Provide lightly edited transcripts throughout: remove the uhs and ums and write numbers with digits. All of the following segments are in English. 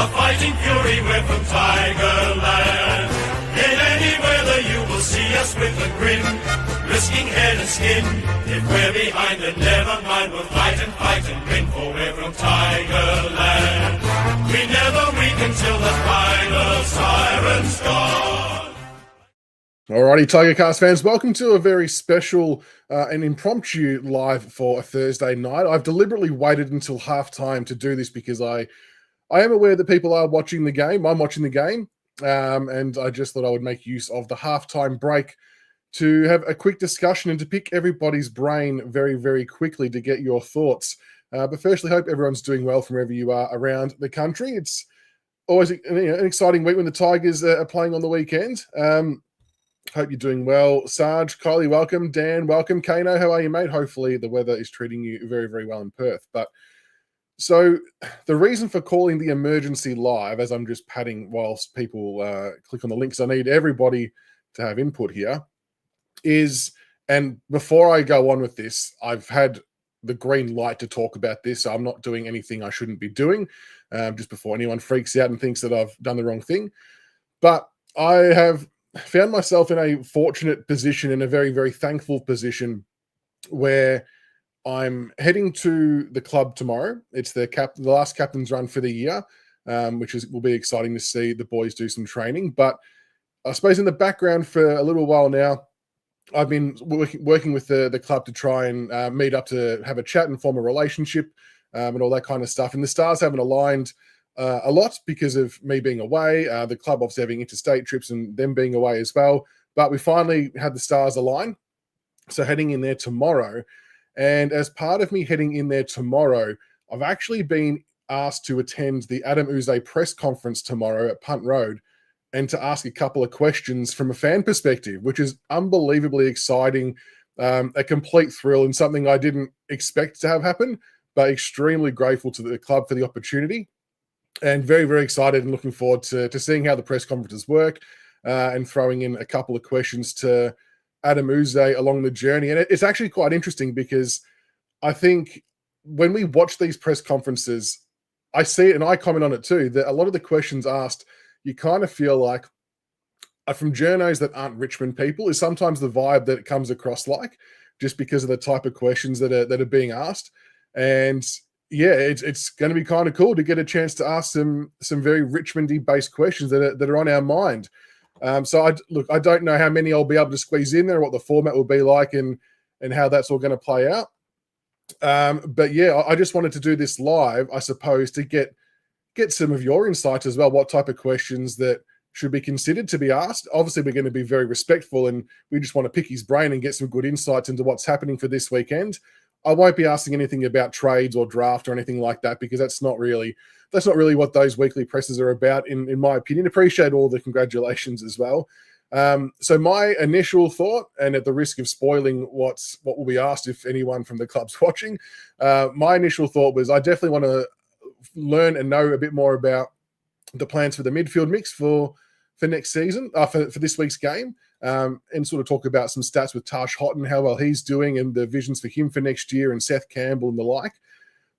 A fighting fury, we're from Tigerland. In any weather you will see us with a grin, risking head and skin. If we're behind, then never mind, we'll fight and win, for we're from Tigerland. We never weaken till the final siren's gone. Alrighty, Tigercast fans, welcome to a very special and impromptu live for a Thursday night. I've deliberately waited until halftime to do this because I am aware that people are watching the game. I'm watching the game, and I just thought I would make use of the halftime break to have a quick discussion and to pick everybody's brain very, very quickly to get your thoughts. But firstly, hope everyone's doing well from wherever you are around the country. It's always an exciting week when the Tigers are playing on the weekend. Hope you're doing well. Sarge, Kylie, welcome. Dan, welcome. Kano, how are you, mate? Hopefully the weather is treating you very, very well in Perth. But so the reason for calling the emergency live, as I'm just padding whilst people click on the links, I need everybody to have input here, is, and before I go on with this, I've had the green light to talk about this, so I'm not doing anything I shouldn't be doing, just before anyone freaks out and thinks that I've done the wrong thing. But I have found myself in a fortunate position, in a very, very thankful position, where I'm heading to the club tomorrow. It's the last captain's run for the year, which will be exciting to see the boys do some training. But I suppose in the background for a little while now, I've been working with the club to try and meet up to have a chat and form a relationship and all that kind of stuff. And the stars haven't aligned a lot because of me being away, the club obviously having interstate trips and them being away as well. But we finally had the stars align. So heading in there tomorrow. And as part of me heading in there tomorrow, I've actually been asked to attend the Adam Uze press conference tomorrow at Punt Road and to ask a couple of questions from a fan perspective, which is unbelievably exciting, a complete thrill and something I didn't expect to have happen, but extremely grateful to the club for the opportunity. And very, very excited and looking forward to seeing how the press conferences work and throwing in a couple of questions to Adam Uze along the journey. And it's actually quite interesting because I think when we watch these press conferences, I see it and I comment on it too, that a lot of the questions asked, you kind of feel like from journos that aren't Richmond people is sometimes the vibe that it comes across like, just because of the type of questions that are being asked. And yeah, it's going to be kind of cool to get a chance to ask some very Richmondy based questions that are on our mind. So I don't know how many I'll be able to squeeze in there, what the format will be like, and how that's all going to play out. But yeah, I just wanted to do this live, I suppose, to get some of your insights as well. What type of questions that should be considered to be asked? Obviously, we're going to be very respectful, and we just want to pick his brain and get some good insights into what's happening for this weekend. I won't be asking anything about trades or draft or anything like that because that's not really what those weekly presses are about, in my opinion. Appreciate all the congratulations as well. So my initial thought, and at the risk of spoiling what will be asked if anyone from the club's watching, my initial thought was I definitely want to learn and know a bit more about the plans for the midfield mix for next season, for this week's game. And sort of talk about some stats with Tash Houghton, how well he's doing and the visions for him for next year, and Seth Campbell and the like.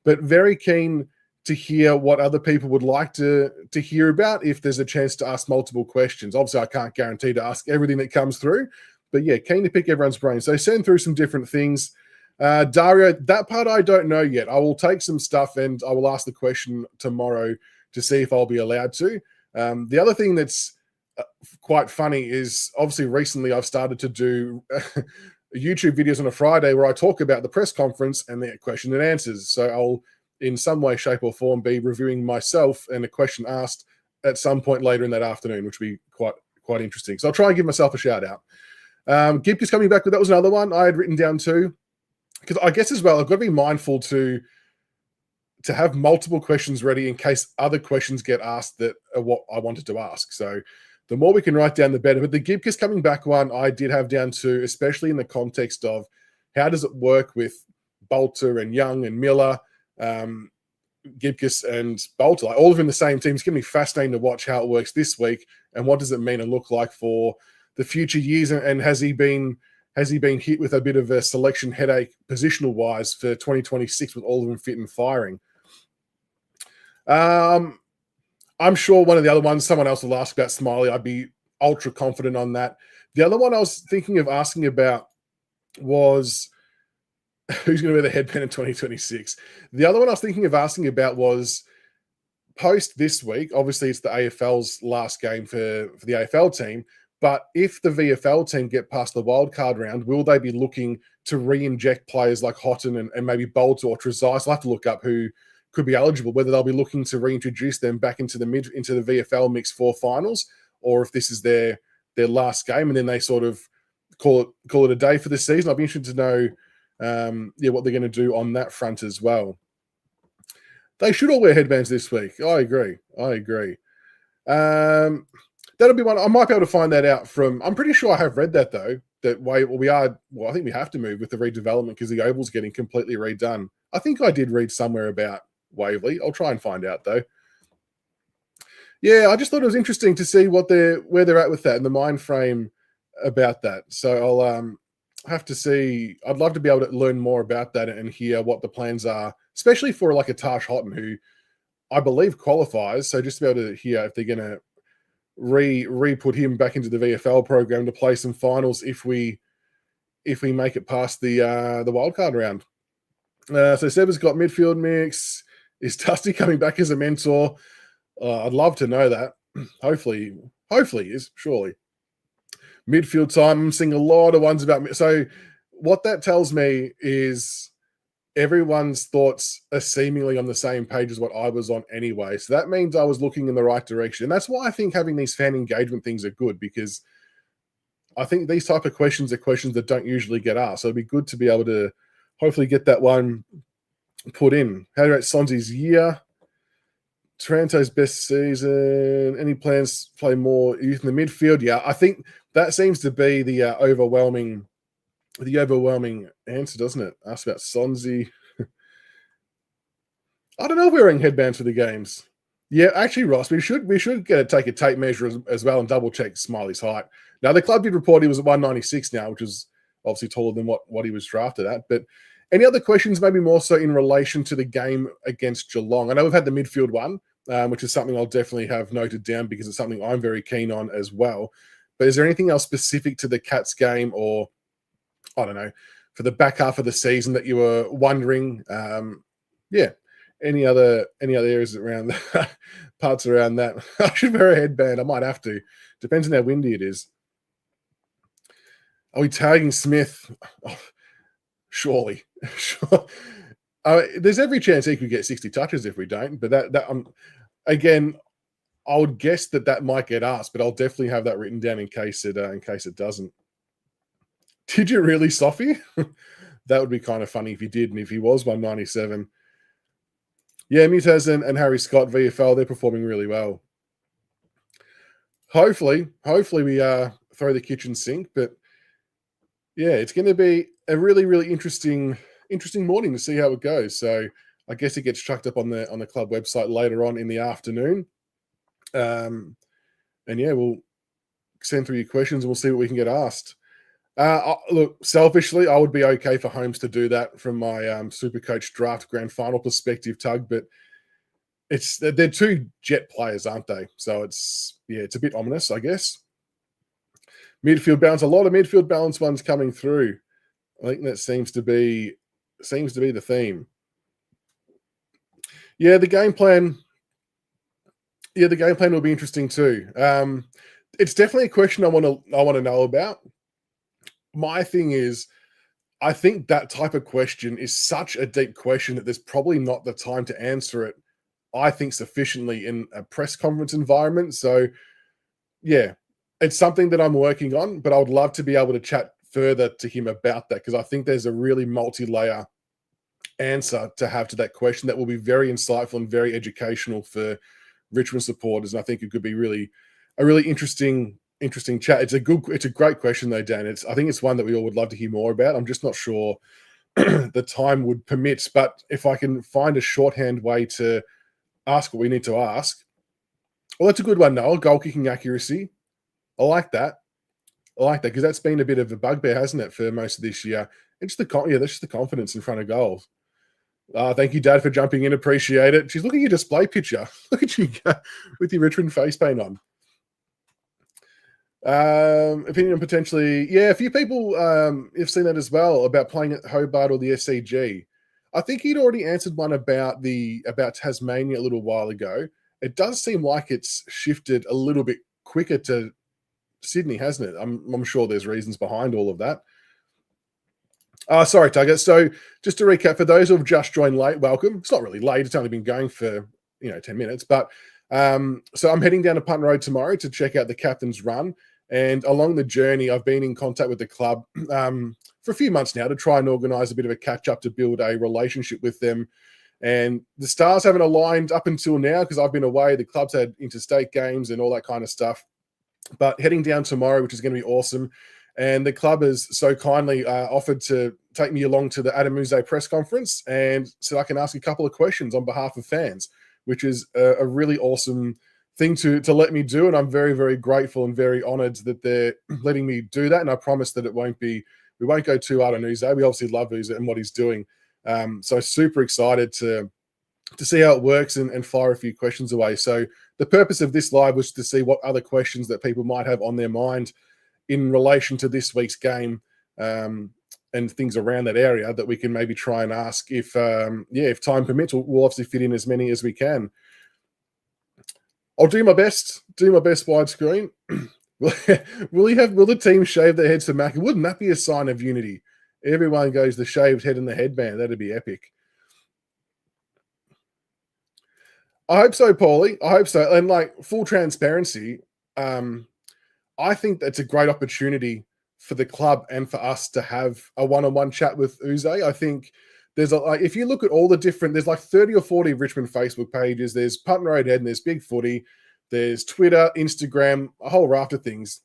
But very keen to hear what other people would like to hear about if there's a chance to ask multiple questions. Obviously, I can't guarantee to ask everything that comes through, but yeah, keen to pick everyone's brain. So send through some different things. Dario, that part I don't know yet. I will take some stuff and I will ask the question tomorrow to see if I'll be allowed to. The other thing that's quite funny is obviously recently I've started to do YouTube videos on a Friday where I talk about the press conference and the question and answers. So I'll in some way, shape or form be reviewing myself and a question asked at some point later in that afternoon, which will be quite interesting. So I'll try and give myself a shout out. Gibke's coming back, but that was another one I had written down too, because I guess as well, I've got to be mindful to have multiple questions ready in case other questions get asked that are what I wanted to ask. So the more we can write down, the better. But the Gibke's coming back one I did have down too, especially in the context of how does it work with Bolter and Young and Miller, Gibkes and Bolter, like all of them in the same team. It's going to be fascinating to watch how it works this week and what does it mean and look like for the future years. And has he been hit with a bit of a selection headache positional wise for 2026 with all of them fit and firing? I'm sure one of the other ones, someone else will ask about Smiley. I'd be ultra confident on that. The other one I was thinking of asking about was who's going to wear the headband in 2026. The other one I was thinking of asking about was post this week. Obviously, it's the AFL's last game for the AFL team. But if the VFL team get past the wildcard round, will they be looking to re-inject players like Houghton and maybe Bolter or Trezise? I'll have to look up who could be eligible, whether they'll be looking to reintroduce them back into the VFL mix for finals, or if this is their last game and then they sort of call it a day for this season. I'd be interested to know what they're going to do on that front as well. They should all wear headbands this week. I agree. That'll be one. I might be able to find that out from. I'm pretty sure I have read that though. That way, I think we have to move with the redevelopment because the oval's getting completely redone. I think I did read somewhere about Waverley. I'll try and find out though. Yeah, I just thought it was interesting to see where they're at with that and the mind frame about that. So I'll have to see. I'd love to be able to learn more about that and hear what the plans are, especially for like a Tash Houghton, who I believe qualifies. So just to be able to hear if they're going to re-put him back into the VFL program to play some finals if we make it past the wildcard round. So Seba's got midfield mix. Is Dusty coming back as a mentor? I'd love to know that. Hopefully he is, surely. Midfield time, I'm seeing a lot of ones about. So what that tells me is everyone's thoughts are seemingly on the same page as what I was on anyway. So that means I was looking in the right direction. And that's why I think having these fan engagement things are good, because I think these type of questions are questions that don't usually get asked. So it'd be good to be able to hopefully get that one put in. How do you rate Sonzi's year? Taranto's best season. Any plans to play more youth in the midfield? Yeah, I think that seems to be the overwhelming answer, doesn't it? Ask about Sonzi. I don't know if we're wearing headbands for the games. Yeah, actually, Ross, we should take a tape measure as well and double check Smiley's height. Now, the club did report he was at 196 now, which is obviously taller than what he was drafted at. But any other questions, maybe more so in relation to the game against Geelong? I know we've had the midfield one, which is something I'll definitely have noted down because it's something I'm very keen on as well. But is there anything else specific to the Cats game, or I don't know, for the back half of the season that you were wondering? Any other areas around parts around that? I should wear a headband. I might have to. Depends on how windy it is. Are we tagging Smith? Oh, surely. Sure. There's every chance he could get 60 touches if we don't. But that again, I would guess that might get asked. But I'll definitely have that written down in case it doesn't. Did you really, Sophie? That would be kind of funny if you did, and if he was 197. Yeah, Mutaz and Harry Scott, VFL, they're performing really well. Hopefully we throw the kitchen sink, but yeah, it's going to be a really, really interesting morning to see how it goes. So I guess it gets chucked up on the club website later on in the afternoon. And yeah, we'll send through your questions and we'll see what we can get asked. Look, selfishly, I would be okay for Holmes to do that from my Supercoach draft grand final perspective, Tug, but they're two jet players, aren't they? So it's a bit ominous, I guess. Midfield balance, a lot of midfield balance ones coming through. I think that seems to be the theme. Yeah, the game plan. Yeah, the game plan will be interesting too. It's definitely a question I want to know about. My thing is, I think that type of question is such a deep question that there's probably not the time to answer it, I think, sufficiently in a press conference environment. So, yeah, it's something that I'm working on, but I would love to be able to chat further to him about that, because I think there's a really multi-layer answer to have to that question that will be very insightful and very educational for Richmond supporters. And I think it could be a really interesting chat. It's a great question though, Dan. I think it's one that we all would love to hear more about. I'm just not sure the time would permit, but if I can find a shorthand way to ask what we need to ask. Well, that's a good one, Noel. Goal kicking accuracy. I like that because that's been a bit of a bugbear, hasn't it, for most of this year? It's that's just the confidence in front of goals. Thank you, Dad, for jumping in. Appreciate it. She's looking at your display picture. Look at you with your Richmond face paint on. Opinion potentially, yeah. A few people have seen that as well about playing at Hobart or the SCG. I think he'd already answered one about Tasmania a little while ago. It does seem like it's shifted a little bit quicker to Sydney, hasn't it? I'm sure there's reasons behind all of that. Sorry, Tugger. So just to recap, for those who have just joined late, welcome. It's not really late. It's only been going for 10 minutes. But so I'm heading down to Punt Road tomorrow to check out the captain's run. And along the journey, I've been in contact with the club for a few months now to try and organise a bit of a catch-up to build a relationship with them. And the stars haven't aligned up until now because I've been away. The club's had interstate games and all that kind of stuff. But heading down tomorrow, which is going to be awesome. And the club has so kindly offered to take me along to the Adam Muse press conference and so I can ask a couple of questions on behalf of fans, which is a really awesome thing to let me do. And I'm very, very grateful and very honoured that they're letting me do that. And I promise that we won't go too hard on Uze. We obviously love Uze and what he's doing. So super excited to see how it works and fire a few questions away. So the purpose of this live was to see what other questions that people might have on their mind in relation to this week's game and things around that area that we can maybe try and ask if time permits. We'll obviously fit in as many as we can. I'll do my best widescreen. Will the team shave their heads for Macca? Wouldn't that be a sign of unity? Everyone goes the shaved head and the headband. That'd be epic. I hope so, Paulie. I hope so. And like full transparency, I think that's a great opportunity for the club and for us to have a one-on-one chat with Uze. I think there's if you look at all the different, there's like 30 or 40 Richmond Facebook pages. There's Punt Road Head and there's Big Footy. There's Twitter, Instagram, a whole raft of things.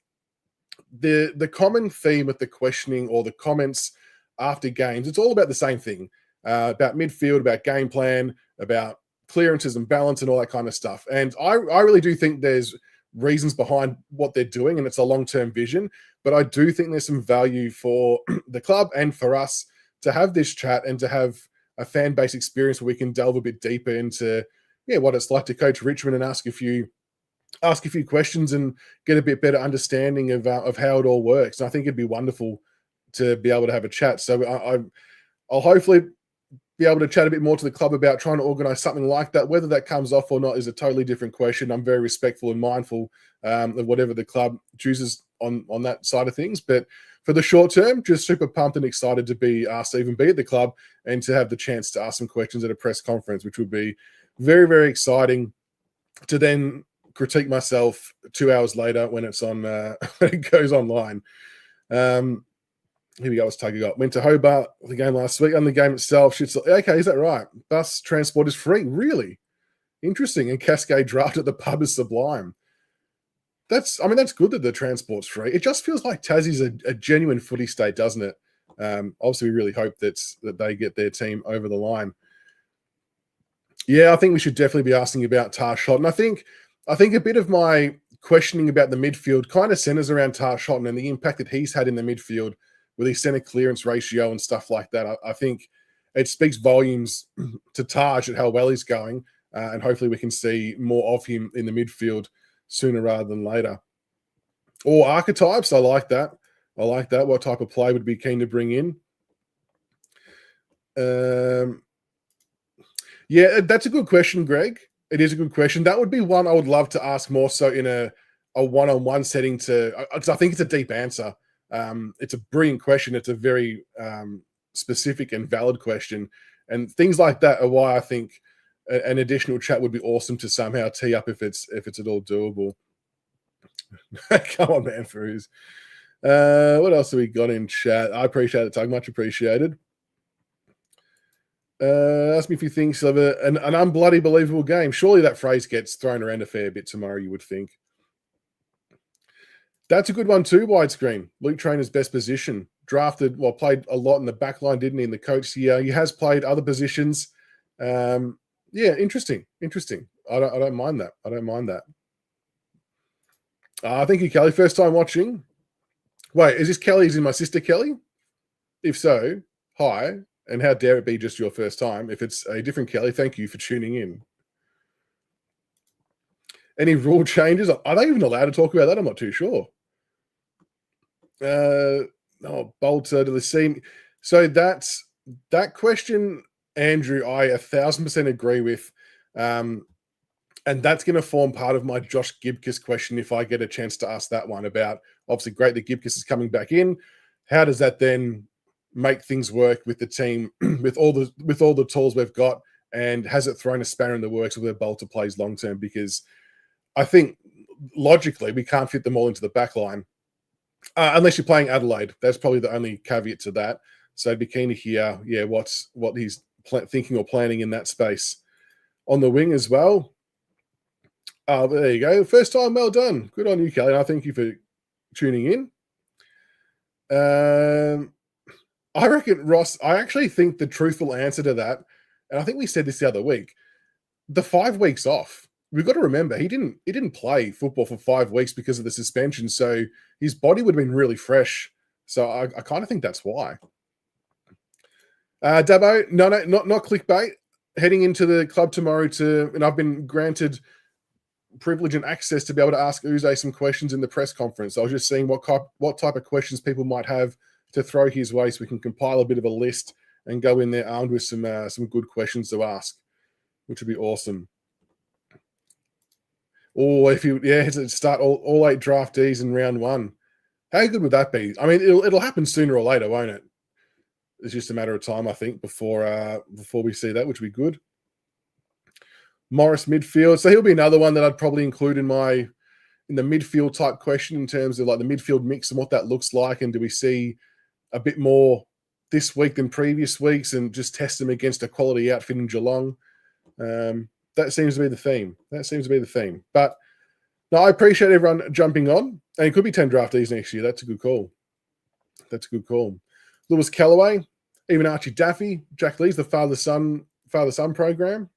The common theme with the questioning or the comments after games, it's all about the same thing, about midfield, about game plan, about clearances and balance and all that kind of stuff. And I really do think there's reasons behind what they're doing and it's a long-term vision, but I do think there's some value for the club and for us to have this chat and to have a fan base experience where we can delve a bit deeper into what it's like to coach Richmond and ask a few questions and get a bit better understanding of how it all works. And I think it'd be wonderful to be able to have a chat. So I'll hopefully be able to chat a bit more to the club about trying to organise something like that. Whether that comes off or not is a totally different question. I'm very respectful and mindful of whatever the club chooses on that side of things. But for the short term, just super pumped and excited to be asked to even be at the club and to have the chance to ask some questions at a press conference, which would be very, very exciting to then critique myself 2 hours later when it's on when it goes online. Here we go. What's Tugger got? Went to Hobart the game last week. On the game itself, okay, is that right? Bus transport is free. Really interesting. And Cascade draft at the pub is sublime. That's good that the transport's free. It just feels like Tassie's a genuine footy state, doesn't it? Obviously, we really hope that they get their team over the line. Yeah, I think we should definitely be asking about Tarshot. And I think a bit of my questioning about the midfield kind of centers around Tarshot and the impact that he's had in the midfield with his center clearance ratio and stuff like that. I think it speaks volumes to Taj at how well he's going, and hopefully we can see more of him in the midfield sooner rather than later. Or archetypes, I like that. What type of play would be keen to bring in? Yeah, that's a good question, Greg. It is a good question. That would be one I would love to ask more so in a one-on-one setting because I think it's a deep answer. It's a brilliant question. It's a very specific and valid question. And things like that are why I think an additional chat would be awesome to somehow tee up if it's at all doable. Come on, man, Fruz. What else have we got in chat? I appreciate it, Tug. Much appreciated. Ask me if you think of an unbloody believable game. Surely that phrase gets thrown around a fair bit tomorrow, you would think. That's a good one too, widescreen. Luke Trainer's best position. Played a lot in the back line, didn't he, in the coach? Yeah, he has played other positions. Yeah, interesting. I don't mind that. Thank you, Kelly. First time watching. Wait, is this Kelly? Is it my sister Kelly? If so, hi. And how dare it be just your first time? If it's a different Kelly, thank you for tuning in. Any rule changes? Are they even allowed to talk about that? I'm not too sure. Bolter to the scene. So that question, Andrew, I 1,000% agree with. And that's going to form part of my Josh Gibcus question if I get a chance to ask that one about, obviously, great that Gibcus is coming back in. How does that then make things work with the team, with all the tools we've got, and has it thrown a spanner in the works where Bolter plays long term? Because I think logically we can't fit them all into the back line unless you're playing Adelaide. That's probably the only caveat to that. So I'd be keen to hear, what he's thinking or planning in that space. On the wing as well. There you go. First time, well done. Good on you, Kelly. I thank you for tuning in. I reckon, Ross, I actually think the truthful answer to that, and I think we said this the other week, the 5 weeks off. We've got to remember he didn't play football for 5 weeks because of the suspension, so his body would have been really fresh. So I kind of think that's why. Dabo, no, not clickbait. Heading into the club tomorrow and I've been granted privilege and access to be able to ask Uze some questions in the press conference. I was just seeing what type of questions people might have to throw his way, so we can compile a bit of a list and go in there armed with some good questions to ask, which would be awesome. Or if you start all 8 draftees in round 1, how good would that be? I mean, it'll happen sooner or later, won't it? It's just a matter of time, I think, before we see that, which would be good. Morris midfield, so he'll be another one that I'd probably include in the midfield type question in terms of like the midfield mix and what that looks like, and do we see a bit more this week than previous weeks, and just test them against a quality outfit in Geelong. That seems to be the theme. But no, I appreciate everyone jumping on, and it could be 10 draftees next year. That's a good call. Lewis Callaway, even Archie Daffy, Jack Lee's the father-son program.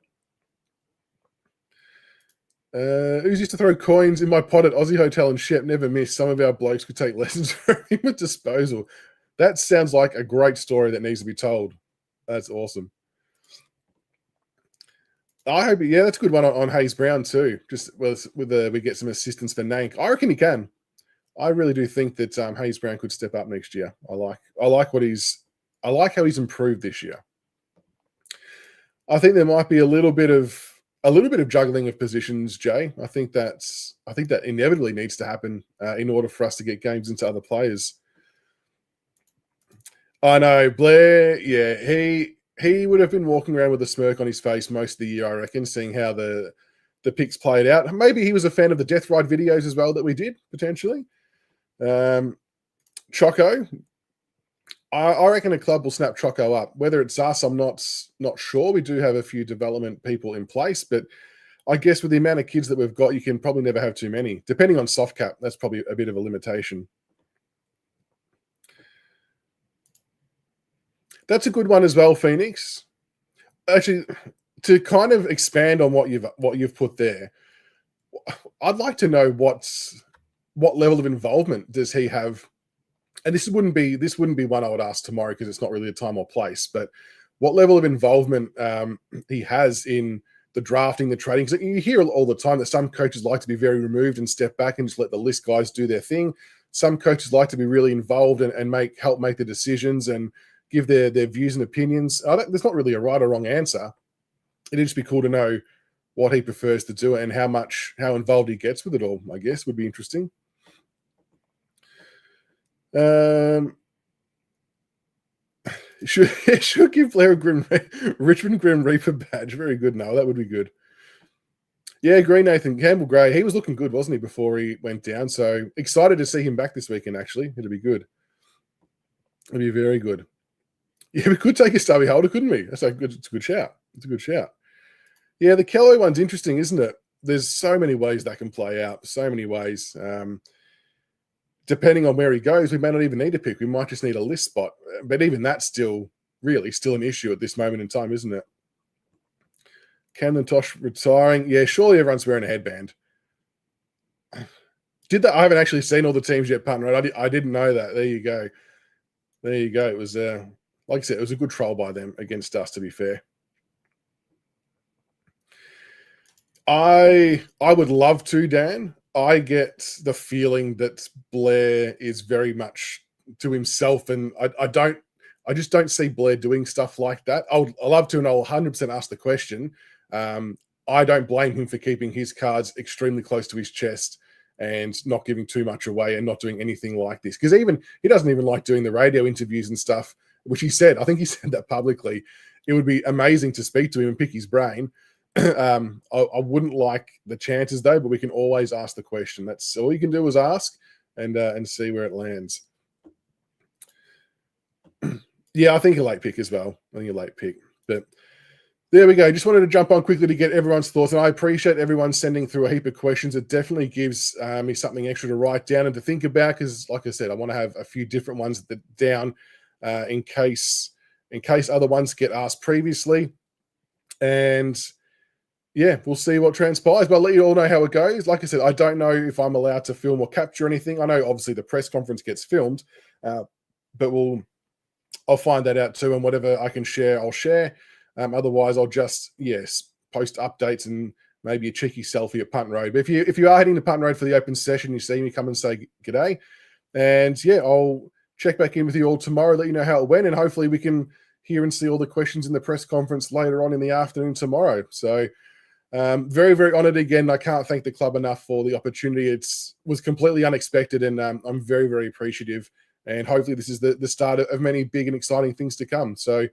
Who's used to throw coins in my pot at Aussie Hotel and Shep never miss. Some of our blokes could take lessons from him at disposal. That sounds like a great story that needs to be told. That's awesome. I hope, that's a good one on Hayes Brown too. Just with we get some assistance for Nank. I reckon he can. I really do think that Hayes Brown could step up next year. I like how he's improved this year. I think there might be a little bit of juggling of positions, Jay. I think that inevitably needs to happen in order for us to get games into other players. I know Blair. Yeah, he would have been walking around with a smirk on his face most of the year, I reckon, seeing how the picks played out. Maybe he was a fan of the Death Ride videos as well that we did potentially. Choco, I reckon a club will snap Choco up. Whether it's us, I'm not sure. We do have a few development people in place, but I guess with the amount of kids that we've got, you can probably never have too many. Depending on soft cap, that's probably a bit of a limitation. That's a good one as well, Phoenix. Actually, to kind of expand on what you've put there, I'd like to know what level of involvement does he have. And this wouldn't be one I would ask tomorrow because it's not really a time or place, but what level of involvement he has in the drafting, the trading. Because you hear all the time that some coaches like to be very removed and step back and just let the list guys do their thing. Some coaches like to be really involved and help make the decisions and give their views and opinions. There's not really a right or wrong answer. It'd just be cool to know what he prefers to do and how involved he gets with it all, I guess, would be interesting. Should give Blair a Richmond Grim Reaper badge. Very good, Noel. That would be good. Yeah, agree, Nathan. Campbell Gray, he was looking good, wasn't he, before he went down? So excited to see him back this weekend, actually. It'll be good. It'll be very good. Yeah, we could take a stubby holder, couldn't we? It's a good shout. It's a good shout. Yeah, the Kello one's interesting, isn't it? There's so many ways that can play out. So many ways. Depending on where he goes, we may not even need a pick. We might just need a list spot. But even that's still an issue at this moment in time, isn't it? Camden Tosh retiring. Yeah, surely everyone's wearing a headband. I haven't actually seen all the teams yet, partner. I didn't know that. There you go. It was like I said, it was a good trial by them against us, to be fair. I would love to, Dan. I get the feeling that Blair is very much to himself, and I just don't see Blair doing stuff like that. I love to, and I'll 100% ask the question. I don't blame him for keeping his cards extremely close to his chest and not giving too much away and not doing anything like this. Because he doesn't even like doing the radio interviews and stuff, which he said, I think he said that publicly. It would be amazing to speak to him and pick his brain. I wouldn't like the chances though, but we can always ask the question. That's all you can do is ask and see where it lands. Yeah, I think a late pick as well. I think a late pick. But there we go. Just wanted to jump on quickly to get everyone's thoughts. And I appreciate everyone sending through a heap of questions. It definitely gives me something extra to write down and to think about because, like I said, I want to have a few different ones down in case other ones get asked previously. And yeah, we'll see what transpires. But I'll let you all know how it goes. Like I said, I don't know if I'm allowed to film or capture anything. I know obviously the press conference gets filmed, but I'll find that out too. And whatever I can share, I'll share. Otherwise, I'll just, post updates and maybe a cheeky selfie at Punt Road. But if you are heading to Punt Road for the open session, you see me, come and say g'day. And yeah, I'll check back in with you all tomorrow, let you know how it went, and hopefully we can hear and see all the questions in the press conference later on in the afternoon tomorrow. So very, very honoured again. I can't thank the club enough for the opportunity. It was completely unexpected, and I'm very, very appreciative. And hopefully this is the start of many big and exciting things to come. So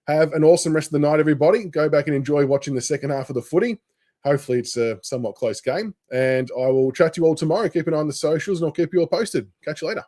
have an awesome rest of the night, everybody. Go back and enjoy watching the second half of the footy. Hopefully it's a somewhat close game. And I will chat to you all tomorrow. Keep an eye on the socials, and I'll keep you all posted. Catch you later.